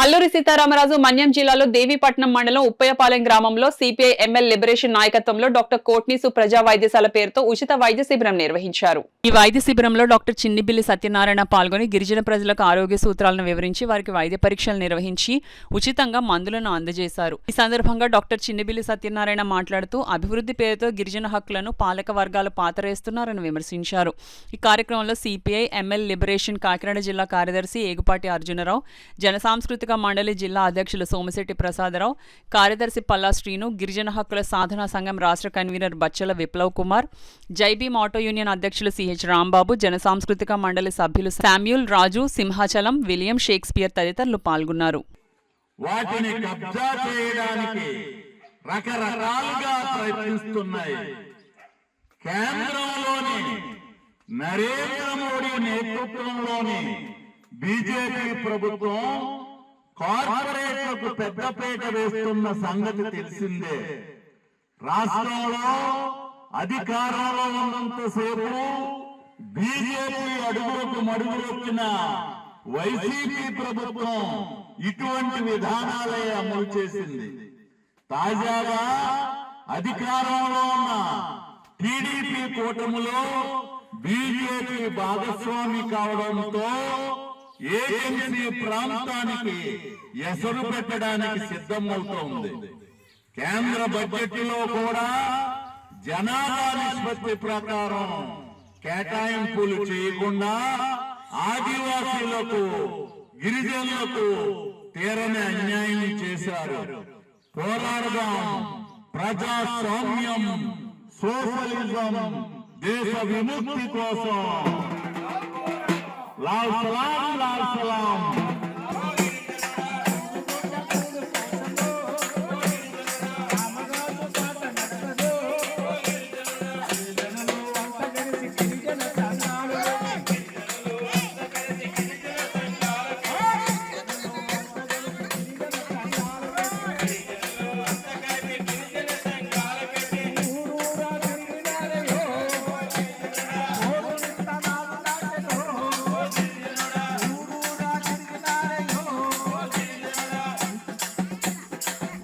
అల్లూరి సీతారామరాజు మన్యం జిల్లాలో దేవీపట్నం మండలం ఉప్పయపాలెం గ్రామంలో సిపిఐ ఎంఎల్ లిబరేషన్ నాయకత్వంలో డాక్టర్ కోట్నీసు ప్రజా వైద్యశాల పేరుతో ఉచిత వైద్య శిబిరం నిర్వహించారు. ఈ వైద్య శిబిరంలో డాక్టర్ చిన్నిబిల్లి సత్యనారాయణ పాల్గొని గిరిజన ప్రజలకు ఆరోగ్య సూత్రాలను వివరించి వారికి వైద్య పరీక్షలు నిర్వహించి ఉచితంగా మందులను అందజేశారు. ఈ సందర్భంగా డాక్టర్ చిన్నిబిల్లి సత్యనారాయణ మాట్లాడుతూ అభివృద్ధి పేరుతో గిరిజన హక్కులను పాలక వర్గాలు పాతరేస్తున్నారని విమర్శించారు. ఈ కార్యక్రమంలో సిపిఐ ఎంఎల్ లిబరేషన్ కాకినాడ జిల్లా కార్యదర్శి ఏగుపాటి అర్జునరావు, జనసాంస్కృతిక మండలి జిల్లా అధ్యక్షులు సోమశెట్టి ప్రసాదరావు, కార్యదర్శి పల్లా శ్రీను, గిరిజన హక్కుల సాధనా సంఘం రాష్ట్ర కన్వీనర్ బచ్చల విప్లవ్ కుమార్, జైబీమ్ ఆటో యూనియన్ అధ్యక్షులు సిహెచ్ రాంబాబు, జనసాంస్కృతిక మండలి సభ్యులు శామ్యూల్, రాజు, సింహాచలం, విలియం, షేక్స్పియర్ తదితరులు పాల్గొన్నారు. వాటిని కబ్జా చేయడానికి రకరకాలుగా ప్రయత్నిస్తున్నాయి. కేంద్రంలోని నరేంద్ర మోడీ నేతృత్వంలోని బీజేపీ ప్రభుత్వం కార్పొరేట్లకు పెద్దపీట వేస్తున్న సంగతి తెలిసిందే. రాష్ట్రంలో అధికారంలో ఉన్నంతసేపు బీజేపీ అడుగులకు మడుగులొచ్చిన వైసీపీ ప్రభుత్వం ఇటువంటి విధానాలే అమలు చేసింది. తాజాగా అధికారంలో ఉన్న టీడీపీ కూటమిలో బీజేపీ భాగస్వామి కావడంతో ఏజెన్సీ ప్రాంతానికి ఎసరు పెట్టడానికి సిద్ధమవుతోంది. కేంద్ర బడ్జెట్ లో కూడా జనాభా నిష్పత్తి ప్రకారం కేటాయింపులు చేయకుండా ఆదివాసీలకు, గిరిజనులకు తీరని అన్యాయం చేశారు. పోరాడదాం, ప్రజాస్వామ్యం, సోషలిజం, దేశ విముక్తి కోసం. లాల్ సలాం, లాల్ సలాం.